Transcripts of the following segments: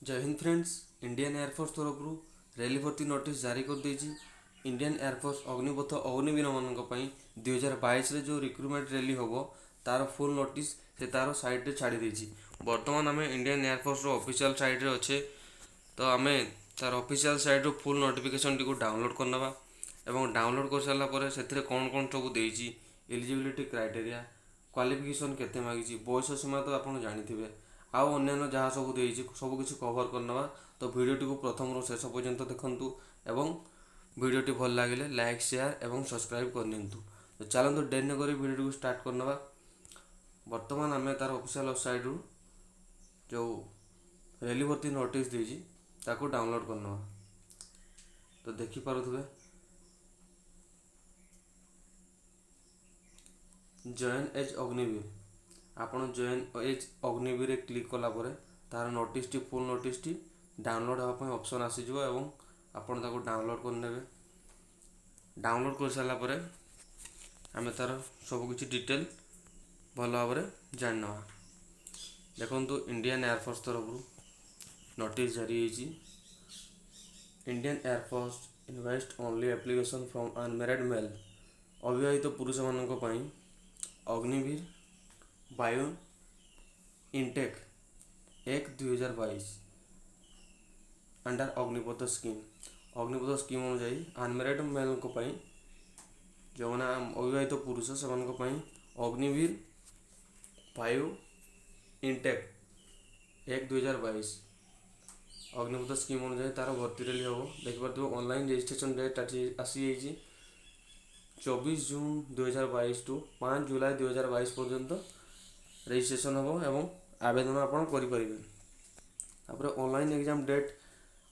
जय Hind friends. Indian air force तरफ rally भर्ती नोटिस जारी कर देछि। इंडियन एयरफोर्स अग्निपथ अग्निवीर मान 2022 जो रिक्रुटमेंट रैली हम तार फुल नोटिस से तार साइट रे छाड़ी देछि। बर्तमान आम इंडियन एयरफोर्स ऑफिशियल साइट रे अच्छे, तो आम तार ऑफिशियल साइट रो फुल नोटिफिकेशन टी डाउनलोड करनवा एवं डाउनलोड कर सारा पर से कौन कौन सब देछि, एलिजिबिलिटी क्राइटेरिया, क्वालिफिकेशन केते मागिछि, बयस सीमा तो आप जानी आउ अन्य जहाँ सब देछि सब किसी कवर करनवा। तो वीडियोटी को प्रथम रो शेष पर्यंत देखंतु एवं वीडियोटी भल लगे लाइक शेयर एवं सब्सक्राइब करनिंतु। तो चलतु डेरी न करी वीडियो को स्टार्ट करनवा। वर्तमान आम तार ऑफिशियल वेबसाइट रु जो रैली भर्ती नोटिस देछि ताको डाउनलोड करनवा। तो देखि पारुथबे जॉइन एज अग्निवीर। आपण जॉइन एज अग्निवीर क्लिक कला परे तार notice T full notice T download होगा ऑप्शन आसीजो एवं आपण ताको डाउनलोड कर नेबे। डाउनलोड कर सारा पर आम तार सब किछि डिटेल भल भाव जानवा। देखंतु इंडियन एयरफोर्स तरफ नोटिस जारी होइछि। Indian air force invite only application from unmarried male. अविवाहित पुरुष मानक पई Agniveer Vayu intake 1/2022 under Agnipath scheme. Agnipath scheme अनुजाई अनमैरिड मेल जो मैंने अविवाहित पुरुष से अग्निवीर बायो इनटेक 1/2022 अग्निपथ स्कीम अनुजाई तार भर्ती रैली हम देखिए। ऑनलाइन रजिस्ट्रेशन डेट आसी 24 जून 2022 टू 5 जुलाई 2022 पर्यंत रजिस्ट्रेशन हम एवं आवेदन आपड़ कर ऑनलाइन एग्जाम डेट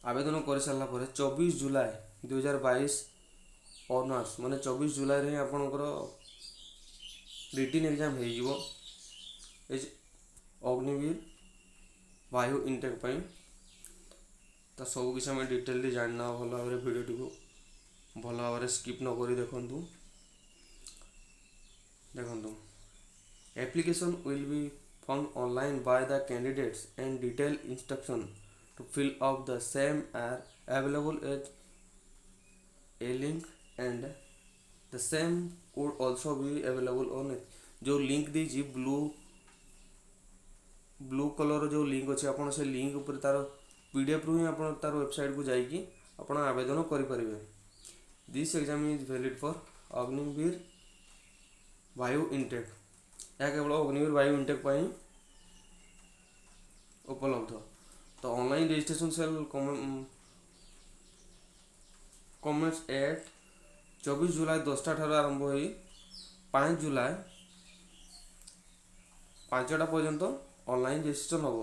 आवेदन कर सारापर 24 जुलाई 2022 ऑनर्स माने 24 जुलाई रे आपणकर रिटिन एग्जाम हो अग्निवीर वायु इनटेक पाई। तो सब किसी आम डिटेल जानना भल भाव भिडियोटी को भल भाव स्किप न करी देखंतु। Application will be found online by the candidates and detailed instruction to fill up the same are available at a link and the same would also be available on it। जो link दीजिए blue colour जो link अच्छे आप से link उपर तार PDF रु ही आप तार वेबसाइट को जाइए आप आवेदन करें। This exam is valid for Agniveer Vayu intake. यह केवल अग्निवीर वायु इनटेक उपलब्ध। तो online registration shall commence at 24 July 10टा ठार आरंभ हो 5 जुलाई 5टा पर्यंत ऑनलाइन रजिस्ट्रेशन हम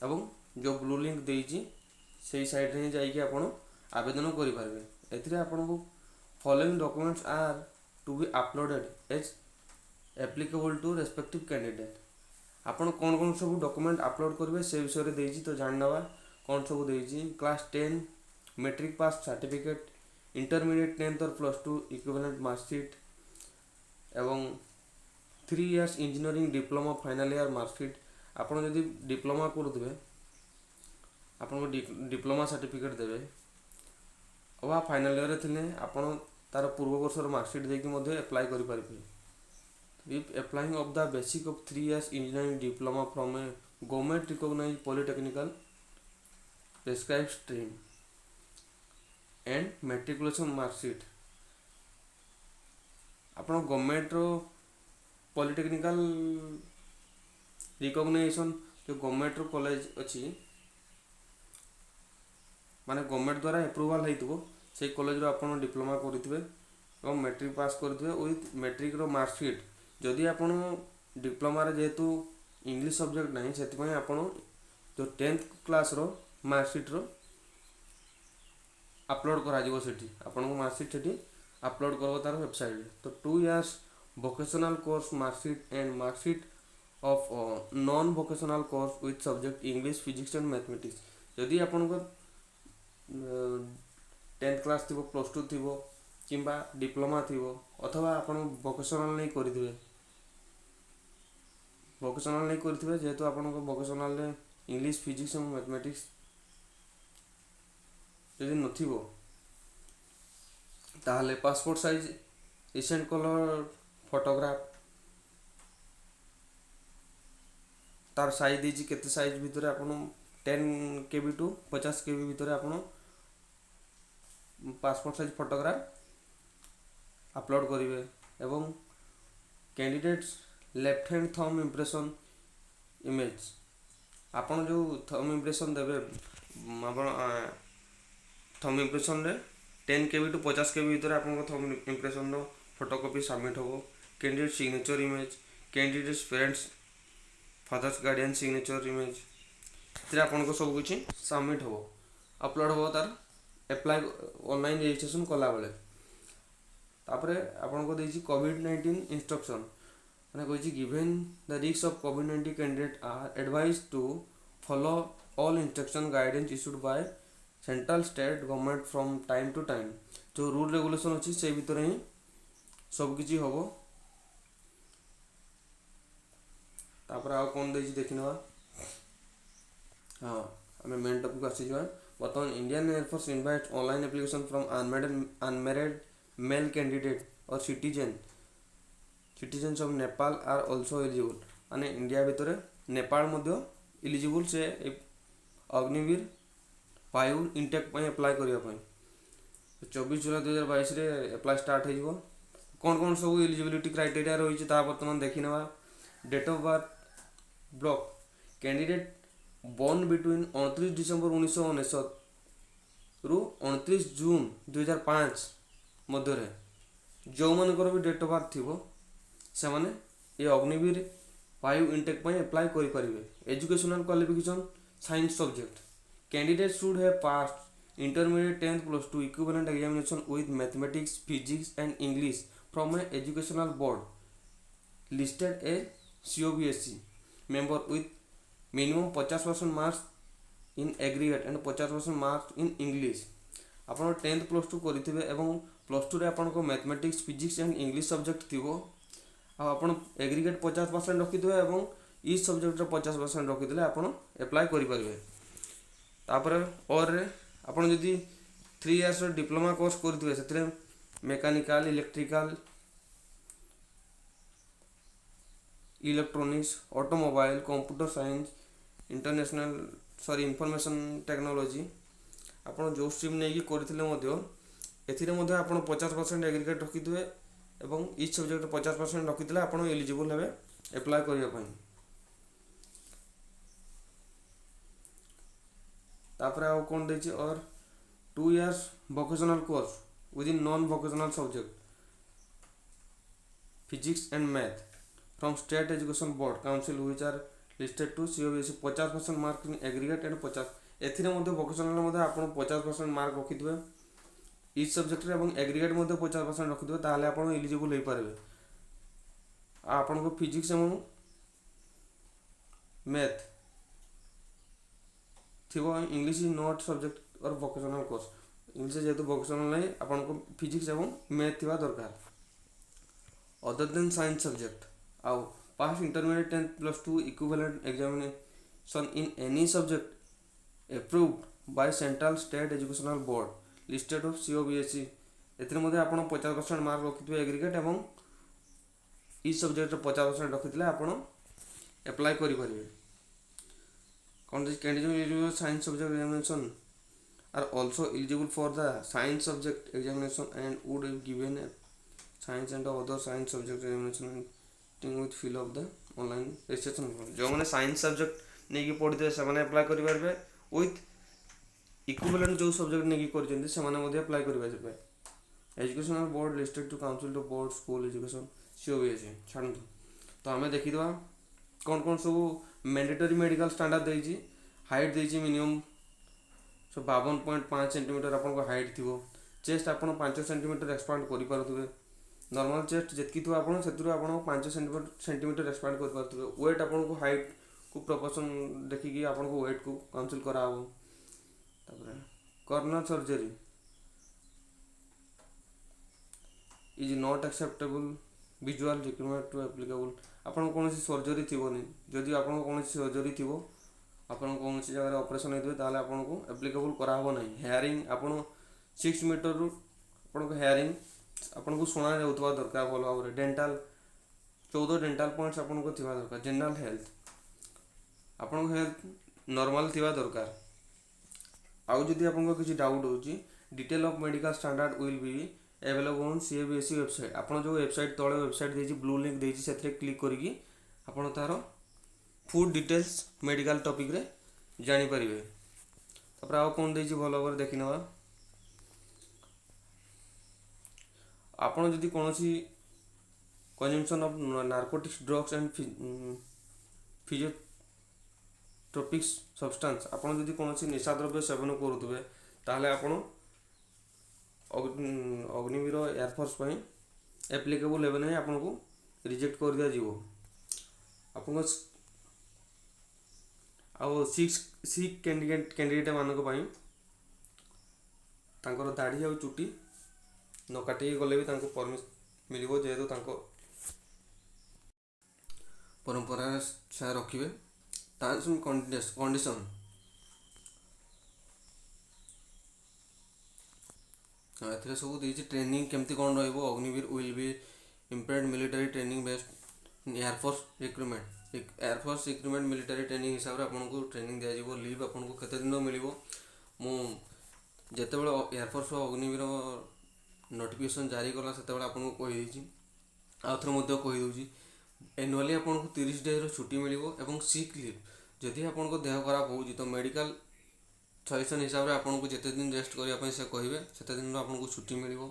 एवं जो ब्लू लिंक देइछि से साइट रे जाइए आप आवेदन करें। एथिरे आपको following documents are to be uploaded as applicable to respective candidate. आपन कौन कौन सब डॉक्यूमेंट अपलोड करेंगे से विषय देइछि। तो जानना कौन सब देइछि class 10 matric pass certificate, intermediate 10th और +2 इक्विवेलेंट मार्कशीट एवं 3 years engineering diploma final year marksheet. आपन यदि डिप्लोमा करुवे आपन डिप्लोमा सर्टिफिकेट देवे और फाइनल ईयर थे आपन तार पूर्व वर्षर मार्कशीट देके अप्लाई करि परिबे। If applying of the basic of 3 years engineering diploma from a government recognized polytechnical prescribed stream and matriculation mark sheet। ଆପଣ ଗଭର୍ଣ୍ଣମେଣ୍ଟର ପଲିଟେକ୍ନିକାଲ ରିକଗ୍ନାଇଜେସନ୍ जो गवर्नमेंट कॉलेज अच्छी माने गवर्नमेंट द्वारा एप्रूवाल होइतबो से कॉलेज रो आपण डिप्लोमा करितबे और मैट्रिक पास करथिबे विथ मैट्रिक रो मार्कशीट। जदि आपण डिप्लोमा रे जेहेतु इंग्लिश सब्जेक्ट नहीं से आपण जो 10th क्लास रो मार्कशीट रो अपलोड करा जिवो सेठी आपण को मार्कशीट सेठी अपलोड करबो तार वेबसाइट। तो 2 years vocational course marksheet and marksheet of non vocational course with subject English physics and mathematics. जदि आपण को 10th क्लास थी +2 थी कि डिप्लोमा थी अथवा आपण वोकेशनल नहीं करेंगे भोकेशनाल नहीं करेंगे जेहेतु आप भोकेशनाल इंग्लिश फिजिक्स और मैथमेटिक्स ଯଦି ନଥିବ ତାହେଲେ passport size recent colour photograph, ତାର ସାଇଜ୍ ଦେଇଛି କେତେ ସାଇଜ୍ ଭିତରେ ଆପଣ 10 KB ଟୁ 50 KB ଭିତରେ ଆପଣ ପାସପୋର୍ଟ ସାଇଜ୍ ଫଟୋଗ୍ରାଫ ଅପଲୋଡ଼ କରିବେ। ଏବଂ candidates left hand thumb impression image, ଆପଣ ଯେଉଁ ଥମ୍ ଇମ୍ପ୍ରେସନ୍ ଦେବେ, ଆପଣ ଥମ୍ ଇମ୍ପ୍ରେସନ୍ରେ 10 KB ଟୁ 50 KB ଭିତରେ ଆପଣଙ୍କ ଥମ୍ ଇମ୍ପ୍ରେସନ୍ର ଫଟୋକପି ସବମିଟ୍ ହେବ। Candidate signature image, candidates parents fathers guardian signature image, ସେଥିରେ ଆପଣଙ୍କ ସବୁକିଛି ସବମିଟ୍ ହେବ, ଅପଲୋଡ଼ ହେବ ତାର ଆପ୍ଲାଏ ଅନଲାଇନ୍ ରେଜିଷ୍ଟ୍ରେସନ୍ କଲାବେଳେ। ତାପରେ ଆପଣଙ୍କୁ ଦେଇଛି COVID-19 ଇନଷ୍ଟ୍ରକ୍ସନ୍, ମାନେ କହିଛି given the risk of COVID-19 candidate are advised to follow all instruction guidance issued by central state government from time to time. ଯେଉଁ ରୁଲ୍ ରେଗୁଲେସନ୍ ଅଛି ସେଇ ଭିତରେ ହିଁ ସବୁକିଛି ହେବ। ତାପରେ ଆଉ କ'ଣ ଦେଇଛି ଦେଖିନେବା। ହଁ, ଆମେ ମେନ୍ ଟପିକ୍ ଆସିଯିବା। ବର୍ତ୍ତମାନ Indian air force invite online application from unmarried male candidate or citizens of Nepal are also eligible। ମାନେ ଇଣ୍ଡିଆ ଭିତରେ ନେପାଳ ମଧ୍ୟ ଇଲିଜିବୁଲ୍ ସେ ଅଗ୍ନିବୀର ବାୟୁ ଇନଟେକ୍ ପାଇଁ ଆପ୍ଲାଏ କରିବା ପାଇଁ। 24 ଜୁଲାଇ 2022ରେ ଆପ୍ଲାଏ ଷ୍ଟାର୍ଟ ହେଇଯିବ। କ'ଣ କ'ଣ ସବୁ ଏଲିଜିବିଲିଟି କ୍ରାଇଟେରିଆ ରହିଛି ତାହା ବର୍ତ୍ତମାନ ଦେଖିନେବା। Date of birth block, candidate born between 29 December 1999 ରୁ 29 ଜୁନ୍ 2005 ମଧ୍ୟରେ ଯେଉଁମାନଙ୍କର ବି ଡେଟ୍ ଅଫ୍ ବାର୍ଥ ଥିବ ସେମାନେ ଏ ଅଗ୍ନିବୀର ବାୟୁ ଇନଟେକ୍ ପାଇଁ ଆପ୍ଲାଏ କରିପାରିବେ। Educational qualification science subject, candidate should have passed intermediate 10th plus 2 equivalent examination with mathematics, physics and English from a educational board listed as COBSE member with minimum 50% marks in aggregate and 50% marks in English। ଆପଣ 10th plus 2 କରିଥିବେ ଏବଂ plus ଟୁରେ ଆପଣଙ୍କ mathematics, physics and English subject ଥିବ, ଆଉ ଆପଣ aggregate 50% ରଖିଥିବେ ଏବଂ ଇଚ୍ ସବଜେକ୍ଟରେ 50% ରଖିଥିଲେ ଆପଣ ଆପ୍ଲାଏ କରିପାରିବେ। ତାପରେ ଅର୍ରେ ଆପଣ ଯଦି 3 ଇୟର୍ସର ଡିପ୍ଲୋମା କୋର୍ସ କରିଥିବେ, ସେଥିରେ mechanical, electrical, electronics, automobile, computer science, information technology, ଆପଣ ଯେଉଁ ଷ୍ଟ୍ରିମ୍ ନେଇକି କରିଥିଲେ ମଧ୍ୟ ଏଥିରେ ମଧ୍ୟ ଆପଣ 50% ଏଗ୍ରିଗେଟ୍ ରଖିଥିବେ ଏବଂ ଇଚ୍ ସବଜେକ୍ଟରେ 50% ରଖିଥିଲେ ଆପଣ ଏଲିଜିବୁଲ୍ ହେବେ ଆପ୍ଲାଏ କରିବା ପାଇଁ। ତାପରେ ଆଉ କ'ଣ ଦେଇଛି, ଅର୍ 2 years vocational course within non-vocational subject physics and math from state education board council which are listed to COBSE 50% mark in aggregate and 50 ଏଥିରେ ମଧ୍ୟ ଭୋକେସନାଲ୍ ମଧ୍ୟ ଆପଣ 50% ମାର୍କ ରଖିଥିବେ ଇଚ୍ ସବଜେକ୍ଟରେ ଏବଂ ଏଗ୍ରିଗେଟ୍ ମଧ୍ୟ 50% ରଖିଥିବେ, ତାହେଲେ ଆପଣ ଏଲିଜିବୁଲ୍ ହେଇପାରିବେ। ଆଉ ଆପଣଙ୍କ ଫିଜିକ୍ସ ଏବଂ ମ୍ୟାଥ୍ ଥିବ, English is not subject or vocational course, English ଯେହେତୁ ଭୋକେସନାଲ୍ ନାହିଁ ଆପଣଙ୍କ ଫିଜିକ୍ସ ଏବଂ ମ୍ୟାଥ୍ ଥିବା ଦରକାର। ଅଦର ଦେନ୍ ସାଇନ୍ସ ସବଜେକ୍ଟ, ଆଉ pass intermediate 10th plus 2 equivalent examination in any subject approved by central state educational board listed of COBSE, ଏଥିରେ ମଧ୍ୟ ଆପଣ 50% ମାର୍କ ରଖିଥିବେ ଏଗ୍ରିଗେଟ୍ ଏବଂ ଇଚ୍ ସବଜେକ୍ଟରେ 50% ରଖିଥିଲେ ଆପଣ ଆପ୍ଲାଏ କରିପାରିବେ। କ'ଣ candidate science subject examination are also eligible for the science subject examination and would have given a science and other science subject examination with fill of the online registration form। ଯେଉଁମାନେ science subject ନେଇକି ପଢ଼ିଥିବେ ସେମାନେ apply କରିପାରିବେ, with equivalent ଯେଉଁ subject ନେଇକି କରିଛନ୍ତି ସେମାନେ ମଧ୍ୟ apply କରିପାରିବେ। Educational board listed to council to board school education COBSE ଛାଡ଼ନ୍ତୁ। ତ ଆମେ ଦେଖିଦେବା କ'ଣ କ'ଣ ସବୁ ମ୍ୟାଣ୍ଡେଟୋରୀ ମେଡ଼ିକାଲ ଷ୍ଟାଣ୍ଡାର୍ଡ଼ ଦେଇଛି। ହାଇଟ୍ ଦେଇଛି ମିନିମମ୍ 52.5 ସେଣ୍ଟିମିଟର ଆପଣଙ୍କ ହାଇଟ୍ ଥିବ, ଚେଷ୍ଟ ଆପଣ 5 ସେଣ୍ଟିମିଟର ଏକ୍ସପାଣ୍ଡ କରିପାରୁଥିବେ, ନର୍ମାଲ ଚେଷ୍ଟ ଯେତିକି ଥିବ ଆପଣ ସେଥିରୁ ଆପଣ 5 ସେଣ୍ଟିମିଟର ଏକ୍ସପାଣ୍ଡ କରିପାରୁଥିବେ। ୱେଟ୍ ଆପଣଙ୍କୁ ହାଇଟ୍କୁ ପ୍ରପୋର୍ସନ୍ ଦେଖିକି ଆପଣଙ୍କ ୱେଟ୍କୁ କାଉନସିଲ୍ କରାହେବ। ତାପରେ corneal surgery is not acceptable visual requirement to applicable, ଆପଣଙ୍କ କୌଣସି ସର୍ଜରୀ ଥିବନି, ଯଦି ଆପଣଙ୍କ କୌଣସି ସର୍ଜରୀ ଥିବ ଆପଣ କୌଣସି ଜାଗାରେ ଅପରେସନ୍ ହେଇଥିବେ ତାହେଲେ ଆପଣଙ୍କୁ ଆପ୍ଲିକେବୁଲ୍ କରାହେବ ନାହିଁ। ହେୟାରିଂ ଆପଣ 6 ମିଟରରୁ ଆପଣଙ୍କ ହେୟାରିଂ ଆପଣଙ୍କୁ ଶୁଣା ଯାଉଥିବା ଦରକାର ଭଲ ଭାବରେ। ଡେଣ୍ଟାଲ 14 ଡେଣ୍ଟାଲ ପଏଣ୍ଟସ୍ ଆପଣଙ୍କ ଥିବା ଦରକାର। ଜେନେରାଲ ହେଲ୍ଥ ଆପଣଙ୍କ ହେଲ୍ଥ ନର୍ମାଲ ଥିବା ଦରକାର। ଆଉ ଯଦି ଆପଣଙ୍କ କିଛି ଡାଉଟ୍ ହେଉଛି, detail of medical standard will be available on CABSE website. ଆପଣ ଯେଉଁ ୱେବସାଇଟ୍ ତଳେ ୱେବସାଇଟ୍ ଦେଇଛି, ବ୍ଲୁ ଲିଙ୍କ୍ ଦେଇଛି, ସେଥିରେ କ୍ଲିକ୍ କରିକି ଆପଣ ତା'ର ଫୁଲ୍ ଡିଟେଲ୍ସ ମେଡ଼ିକାଲ ଟପିକ୍ରେ ଜାଣିପାରିବେ। ତାପରେ ଆଉ କ'ଣ ଦେଇଛି ଭଲ ଭାବରେ ଦେଖିନେବା। ଆପଣ ଯଦି କୌଣସି consumption of narcotics drugs and psychotropic substance, ଆପଣ ଯଦି କୌଣସି ନିଶାଦ୍ରବ୍ୟ ସେବନ କରୁଥିବେ ତାହେଲେ ଆପଣ ଅଗ୍ନିବୀର ଏୟାରଫୋର୍ସ ପାଇଁ ଆପ୍ଲିକେବୁଲ୍ ହେବେ ନାହିଁ, ଆପଣଙ୍କୁ ରିଜେକ୍ଟ କରିଦିଆଯିବ। ଆପଣଙ୍କ ଆଉ ସିକ୍ କ୍ୟାଣ୍ଡିଡେଟ୍ ମାନଙ୍କ ପାଇଁ ତାଙ୍କର ଦାଢ଼ି ଆଉ ଚୁଟି ନ କାଟିକି ଗଲେ ବି ତାଙ୍କୁ ମିଳିବ, ଯେହେତୁ ତାଙ୍କ ପରମ୍ପରାରେ ସେ ରଖିବେ। ଟର୍ମ୍ସ ଆଣ୍ଡ କଣ୍ଡିସନ୍, ଏଥିରେ ସବୁ ଦେଇଛି ଟ୍ରେନିଂ କେମିତି କ'ଣ ରହିବ। Agniveer will be imparted military training based air force recruitment. Air force recruitment military training ହିସାବରେ ଆପଣଙ୍କୁ ଟ୍ରେନିଂ ଦିଆଯିବ। ଲିଭ୍ ଆପଣଙ୍କୁ କେତେ ଦିନ ମିଳିବ, ମୁଁ ଯେତେବେଳେ ଏୟାରଫୋର୍ସ ଅଗ୍ନିବୀର ନୋଟିଫିକେସନ୍ ଜାରି କଲା ସେତେବେଳେ ଆପଣଙ୍କୁ କହିଦେଇଛି, ଆଉ ଥରେ ମଧ୍ୟ କହିଦେଉଛି। ଆନୁଆଲି ଆପଣଙ୍କୁ 30 ଡେଜ୍ର ଛୁଟି ମିଳିବ ଏବଂ ସିକ୍ ଲିଭ୍ ଯଦି ଆପଣଙ୍କ ଦେହ ଖରାପ ହେଉଛି ତ ମେଡ଼ିକାଲ ସଜେସନ୍ ହିସାବରେ ଆପଣଙ୍କୁ ଯେତେ ଦିନ ରେଷ୍ଟ କରିବା ପାଇଁ ସେ କହିବେ ସେତେ ଦିନର ଆପଣଙ୍କୁ ଛୁଟି ମିଳିବ।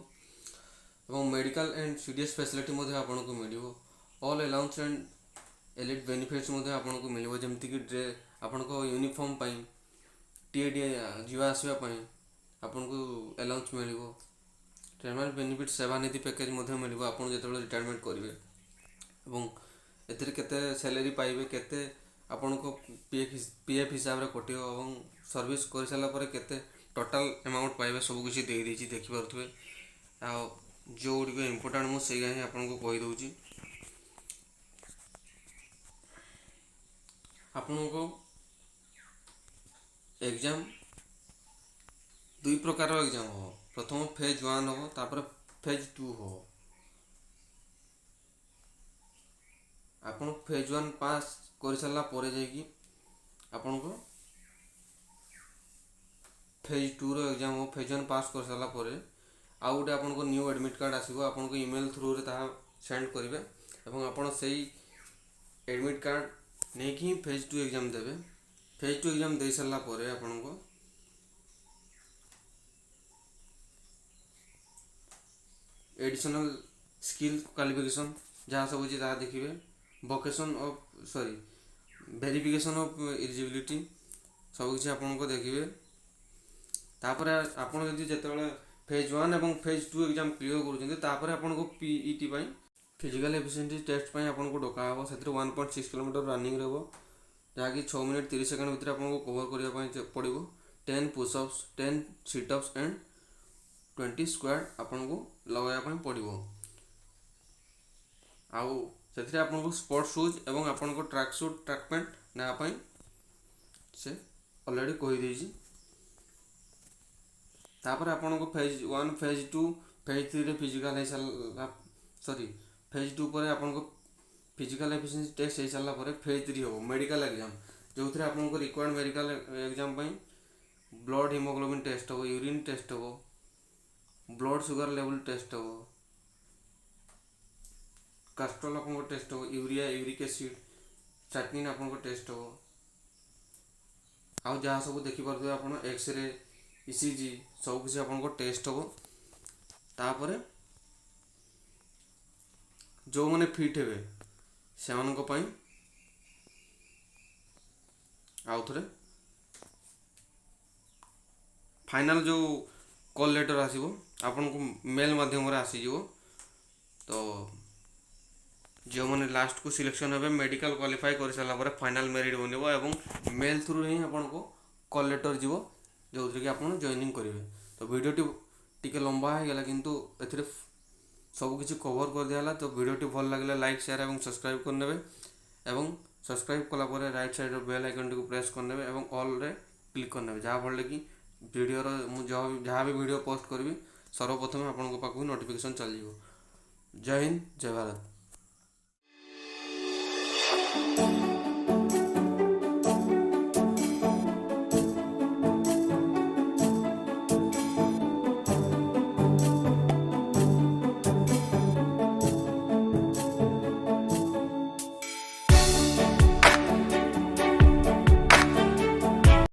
ଏବଂ ମେଡ଼ିକାଲ ଆଣ୍ଡ ସିରିୟସ୍ ଫ୍ୟାସିଲିଟି ମଧ୍ୟ ଆପଣଙ୍କୁ ମିଳିବ। All allowance and elite benefits ମଧ୍ୟ ଆପଣଙ୍କୁ ମିଳିବ, ଯେମିତିକି ଆପଣଙ୍କ ୟୁନିଫର୍ମ ପାଇଁ, TAD ଯିବା ଆସିବା ପାଇଁ ଆପଣଙ୍କୁ ଆଲାଉନ୍ସ ମିଳିବ। ରିଟାୟାରମେଣ୍ଟ ବେନିଫିଟ୍ ସେବାନିଧି ପ୍ୟାକେଜ୍ ମଧ୍ୟ ମିଳିବ ଆପଣ ଯେତେବେଳେ ରିଟାୟାରମେଣ୍ଟ କରିବେ। ଏବଂ ଏଥିରେ କେତେ ସ୍ୟାଲେରୀ ପାଇବେ, କେତେ ଆପଣଙ୍କ PF ହିସାବରେ କଟିବ ଏବଂ ସର୍ଭିସ୍ କରିସାରିଲା ପରେ କେତେ ଟୋଟାଲ୍ ଆମାଉଣ୍ଟ ପାଇବେ ସବୁକିଛି ଦେଇଦେଇଛି, ଦେଖିପାରୁଥିବେ। ଆଉ ଯେଉଁଗୁଡ଼ିକ ଇମ୍ପୋର୍ଟାଣ୍ଟ ମୁଁ ସେଇଆ ହିଁ ଆପଣଙ୍କୁ କହିଦେଉଛି। ଆପଣଙ୍କ ଏକ୍ଜାମ୍ 2 ପ୍ରକାର ଏକ୍ଜାମ୍ ହେବ। ପ୍ରଥମ ଫେଜ୍ 1 ହେବ, ତାପରେ ଫେଜ୍ 2 ହେବ। ଆପଣ ଫେଜ୍ 1 ପାସ୍ କରିସାରିଲା ପରେ ଯାଇକି ଆପଣଙ୍କ ଫେଜ୍ 2ର ଏକ୍ଜାମ୍ ହେବ। ଫେଜ୍ 1 ପାସ୍ କରିସାରିଲା ପରେ ଆଉ ଗୋଟେ ଆପଣଙ୍କ ନ୍ୟୁ ଆଡ଼ମିଟ୍ କାର୍ଡ଼ ଆସିବ, ଆପଣଙ୍କ ଇମେଲ୍ ଥ୍ରୁରେ ତାହା ସେଣ୍ଡ କରିବେ ଏବଂ ଆପଣ ସେଇ ଆଡ଼ମିଟ୍ କାର୍ଡ଼ ନେଇକି ହିଁ ଫେଜ୍ 2 ଏକ୍ଜାମ୍ ଦେବେ। ଫେଜ୍ 2 ଏକ୍ଜାମ୍ ଦେଇସାରିଲା ପରେ ଆପଣଙ୍କ ଏଡ଼ିସନାଲ୍ ସ୍କିଲ୍ କ୍ୱାଲିଫିକେସନ୍ ଯାହା ସବୁ ଅଛି ତାହା ଦେଖିବେ। ଭେରିଫିକେସନ୍ ଅଫ୍ ଏଲିଜିବିଲିଟି ସବୁକିଛି ଆପଣଙ୍କ ଦେଖିବେ। ତାପରେ ଆପଣ ଯଦି ଯେତେବେଳେ ଫେଜ୍ 1 ଏବଂ ଫେଜ୍ 2 ଏକ୍ଜାମ୍ କ୍ଲିୟର କରୁଛନ୍ତି ତାପରେ ଆପଣଙ୍କୁ PET ପାଇଁ ଫିଜିକାଲ୍ ଏଫିସିଏନ୍ସି ଟେଷ୍ଟ ପାଇଁ ଆପଣଙ୍କୁ ଡକା ହେବ। ସେଥିରେ 1.6 କିଲୋମିଟର ରନିଂ ରହିବ, ଯାହାକି 6 ମିନିଟ୍ 30 ସେକେଣ୍ଡ ଭିତରେ ଆପଣଙ୍କୁ କଭର୍ କରିବା ପାଇଁ ପଡ଼ିବ। 10 ପୁସ୍ଅପ୍ସ, 10 ସିଟ୍ଅପ୍ସ ଆଣ୍ଡ 20 ସ୍କ୍ୱାଟ୍ ଆପଣଙ୍କୁ ଲଗାଇବା ପାଇଁ ପଡ଼ିବ। ଆଉ ସେଥିରେ ଆପଣଙ୍କୁ ସ୍ପୋର୍ଟ ସୁଜ୍ ଏବଂ ଆପଣଙ୍କ ଟ୍ରାକ୍ ସୁଟ୍, ଟ୍ରାକ୍ ପ୍ୟାଣ୍ଟ ନେବା ପାଇଁ ସେ ଅଲରେଡ଼ି କହିଦେଇଛି। ତାପରେ ଆପଣଙ୍କ ଫେଜ୍ 1, ଫେଜ୍ 2, ଫେଜ୍ 3ରେ ଫିଜିକାଲ୍ ଫେଜ୍ 2 ପରେ ଆପଣଙ୍କ ଫିଜିକାଲ୍ ଏଫିସିଏନ୍ସି ଟେଷ୍ଟ ହେଇସାରିଲା ପରେ ଫେଜ୍ 3 ହେବ ମେଡ଼ିକାଲ ଏକ୍ଜାମ୍, ଯେଉଁଥିରେ ଆପଣଙ୍କ ରିକ୍ୱାର୍ଡ଼ ମେଡ଼ିକାଲ ଏକ୍ଜାମ୍ ପାଇଁ ବ୍ଲଡ଼ ହିମୋଗ୍ଲୋବିନ୍ ଟେଷ୍ଟ ହେବ, ୟୁରିନ୍ ଟେଷ୍ଟ ହେବ, ବ୍ଲଡ଼ ସୁଗାର ଲେବୁଲ୍ ଟେଷ୍ଟ ହେବ, କାଷ୍ଟ୍ରୋଲ୍ ଆପଣଙ୍କ ଟେଷ୍ଟ ହେବ, ୟୁରିଆ, ୟୁରିକ୍ ଏସିଡ୍, ଚାଟନିନ୍ ଆପଣଙ୍କ ଟେଷ୍ଟ ହେବ। ଆଉ ଯାହା ସବୁ ଦେଖିପାରୁଥିବେ ଆପଣ ଏକ୍ସରେ, ECG ସବୁକିଛି ଆପଣଙ୍କ ଟେଷ୍ଟ ହେବ। ତାପରେ ଯେଉଁମାନେ ଫିଟ୍ ହେବେ ସେମାନଙ୍କ ପାଇଁ ଆଉ ଥରେ ଫାଇନାଲ୍ ଯେଉଁ କଲ୍ ଲେଟର୍ ଆସିବ ଆପଣଙ୍କୁ ମେଲ୍ ମାଧ୍ୟମରେ ଆସିଯିବ। ତ ଯେଉଁମାନେ ଲାଷ୍ଟକୁ ସିଲେକ୍ସନ୍ ହେବେ ମେଡ଼ିକାଲ କ୍ୱାଲିଫାଏ କରିସାରିଲା ପରେ ଫାଇନାଲ୍ ମେରିଟ୍ ବନିବ ଏବଂ ମେଲ୍ ଥ୍ରୁରେ ହିଁ ଆପଣଙ୍କୁ କଲ୍ ଲେଟର୍ ଯିବ, ଯେଉଁଥିରେ କି ଆପଣ ଜଏନିଂ କରିବେ। ତ ଭିଡ଼ିଓଟି ଟିକେ ଲମ୍ବା ହେଇଗଲା କିନ୍ତୁ ଏଥିରେ ସବୁକିଛି କଭର୍ କରିଦିଆହେଲା। ତ ଭିଡ଼ିଓଟି ଭଲ ଲାଗିଲେ ଲାଇକ୍, ସେୟାର ଏବଂ ସବସ୍କ୍ରାଇବ୍ କରିନେବେ ଏବଂ सब्सक्राइब कला राइट साइड बेल आइकन टी प्रेस करने और ऑल रे क्लिक करने जहाँफल कि वीडियो जहाँ भी वीडियो पोस्ट करी सर्वप्रथम आपंक पाखक नोटिफिकेशन चल जय हिंद जय भारत।